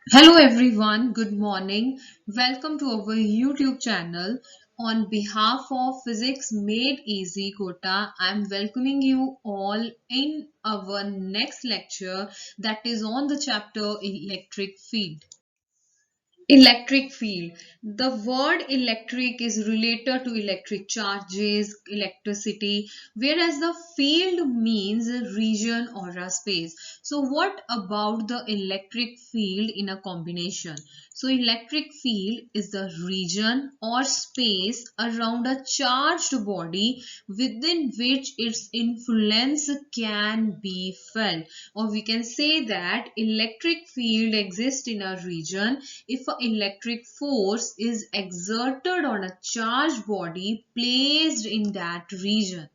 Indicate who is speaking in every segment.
Speaker 1: Hello everyone, good morning. Welcome to our YouTube channel. On behalf of Physics Made Easy Kota, I am welcoming you all in our next lecture that is on the chapter Electric Field. Electric field. The word electric is related to electric charges, electricity, whereas the field means a region or a space. So what about the electric field in a combination? So electric field is the region or space around a charged body within which its influence can be felt. Or we can say that electric field exists in a region if an electric force is exerted on a charged body placed in that region.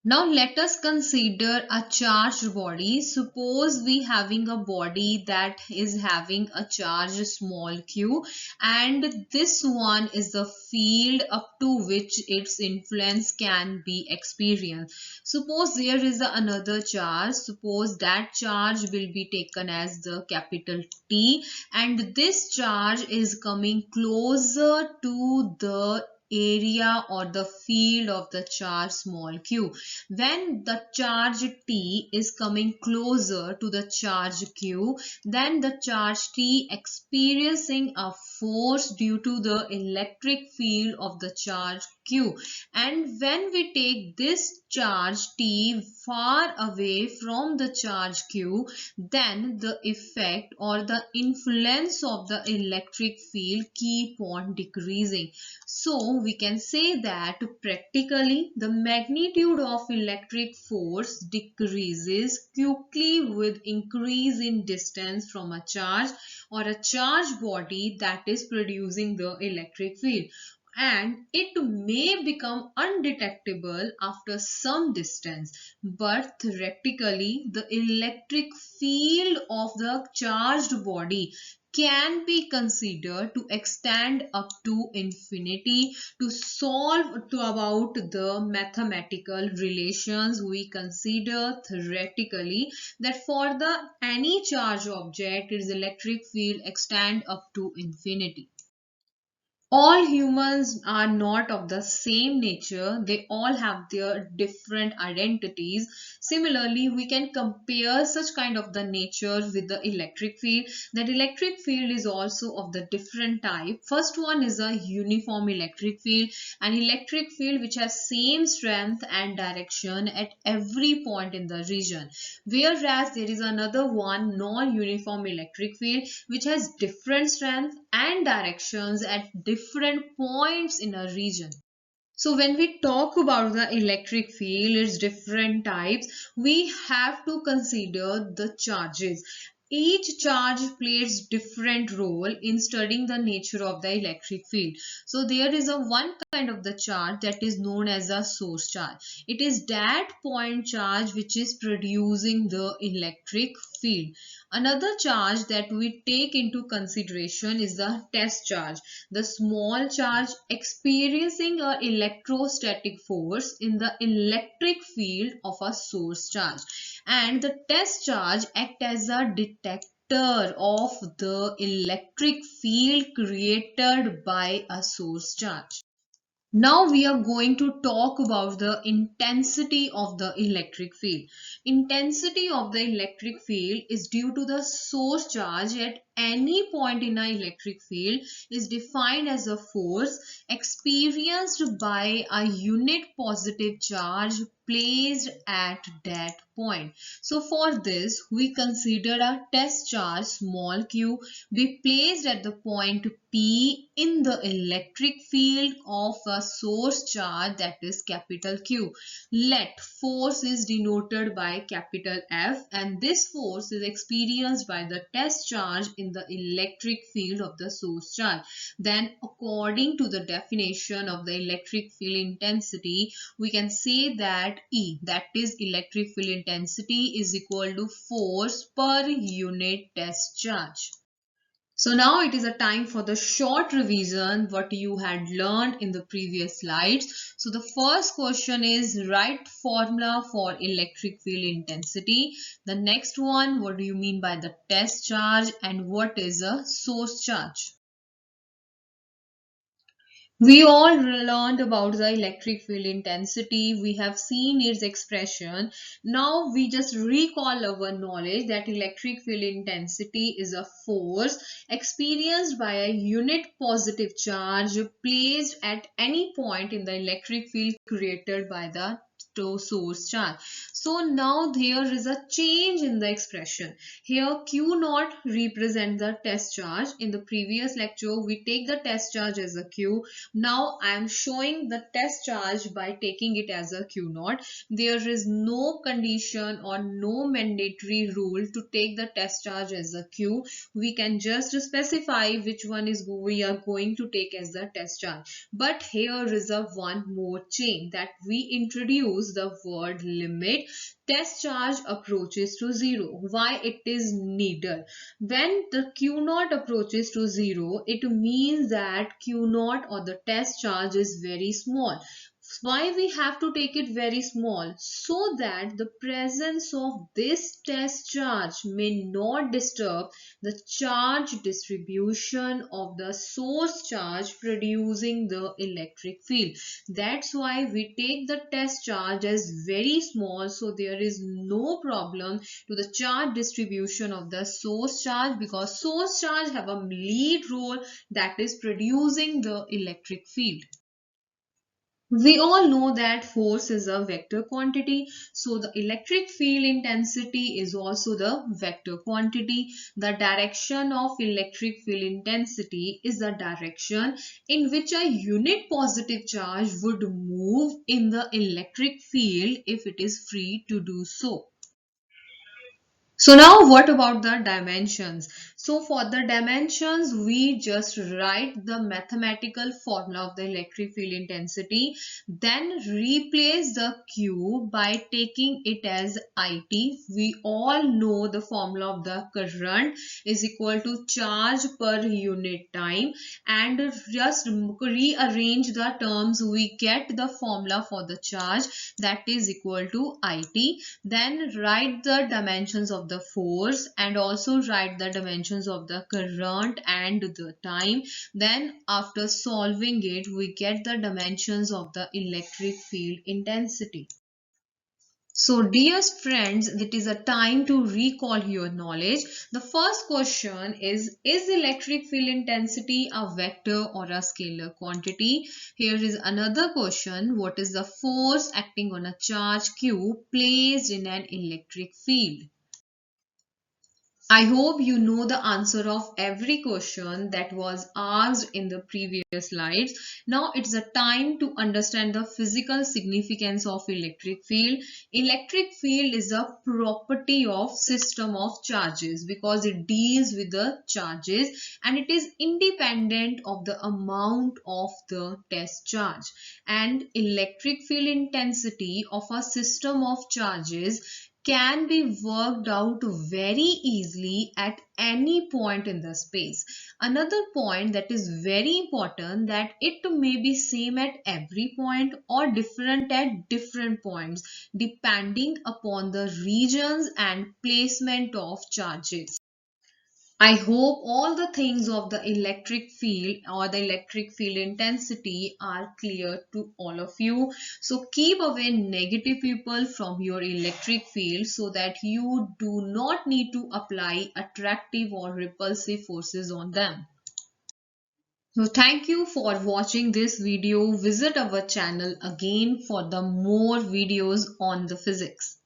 Speaker 1: Now let us consider a charged body. Suppose we having a body that is having a charge small q, and this one is the field up to which its influence can be experienced. Suppose there is another charge. Suppose that charge will be taken as the capital T, and this charge is coming closer to the area or the field of the charge small q. When the charge T is coming closer to the charge Q, then the charge T experiencing a force due to the electric field of the charge Q. And when we take this charge T far away from the charge Q, then the effect or the influence of the electric field keep on decreasing. So we can say that practically the magnitude of electric force decreases quickly with increase in distance from a charge or a charged body that is producing the electric field, and it may become undetectable after some distance, but theoretically the electric field of the charged body can be considered to extend up to infinity. To solve to about the mathematical relations, we consider theoretically that for the any charge object its electric field extend up to infinity. All humans are not of the same nature. They all have their different identities. Similarly, we can compare such kind of the nature with the electric field. That electric field is also of the different type. First one is a uniform electric field, an electric field which has same strength and direction at every point in the region. Whereas there is another one non-uniform electric field which has different strength and directions at different points in a region. So when we talk about the electric field, its different types, we have to consider the charges. Each charge plays different role in studying the nature of the electric field. So there is a one kind of the charge that is known as a source charge. It is that point charge which is producing the electric field. Another charge that we take into consideration is the test charge, the small charge experiencing an electrostatic force in the electric field of a source charge, and the test charge act as a detector of the electric field created by a source charge. Now we are going to talk about the intensity of the electric field. Intensity of the electric field is due to the source charge at any point in an electric field is defined as a force experienced by a unit positive charge placed at that point. So for this we consider a test charge small q be placed at the point P in the electric field of a source charge that is capital Q. Let force is denoted by capital F, and this force is experienced by the test charge in the electric field of the source charge. Then according to the definition of the electric field intensity, we can say that E, that is electric field intensity, is equal to force per unit test charge. So now it is a time for the short revision what you had learned in the previous slides. So the first question is write formula for electric field intensity. The next one, what do you mean by the test charge and what is a source charge? We all learned about the electric field intensity. We have seen its expression. Now we just recall our knowledge that electric field intensity is a force experienced by a unit positive charge placed at any point in the electric field created by the source charge. So now there is a change in the expression. Here Q naught represent the test charge. In the previous lecture we take the test charge as a Q. Now I am showing the test charge by taking it as a Q naught. There is no condition or no mandatory rule to take the test charge as a Q. We can just specify which one is we are going to take as the test charge. But here is a one more change that we introduce the word limit. Test charge approaches to 0. Why it is needed? When the Q naught approaches to 0, it means that Q naught or the test charge is very small. Why we have to take it very small? So that the presence of this test charge may not disturb the charge distribution of the source charge producing the electric field. That's why we take the test charge as very small, so there is no problem to the charge distribution of the source charge, because source charge have a lead role, that is producing the electric field. We all know that force is a vector quantity, so the electric field intensity is also the vector quantity. The direction of electric field intensity is the direction in which a unit positive charge would move in the electric field if it is free to do so. So now what about the dimensions? So for the dimensions, we just write the mathematical formula of the electric field intensity, then replace the Q by taking it as IT. We all know the formula of the current is equal to charge per unit time, and just rearrange the terms, we get the formula for the charge, that is equal to IT. Then write the dimensions of the force and also write the dimensions of the current and the time. Then after solving it, we get the dimensions of the electric field intensity. So dear friends, it is a time to recall your knowledge. The first question is electric field intensity a vector or a scalar quantity? Here is another question. What is the force acting on a charge Q placed in an electric field? I hope you know the answer of every question that was asked in the previous slides. Now it's a time to understand the physical significance of electric field. Electric field is a property of system of charges because it deals with the charges and it is independent of the amount of the test charge. And electric field intensity of a system of charges can be worked out very easily at any point in the space. Another point that is very important, that it may be same at every point or different at different points depending upon the regions and placement of charges. I hope all the things of the electric field or the electric field intensity are clear to all of you. So keep away negative people from your electric field so that you do not need to apply attractive or repulsive forces on them. So thank you for watching this video. Visit our channel again for the more videos on the physics.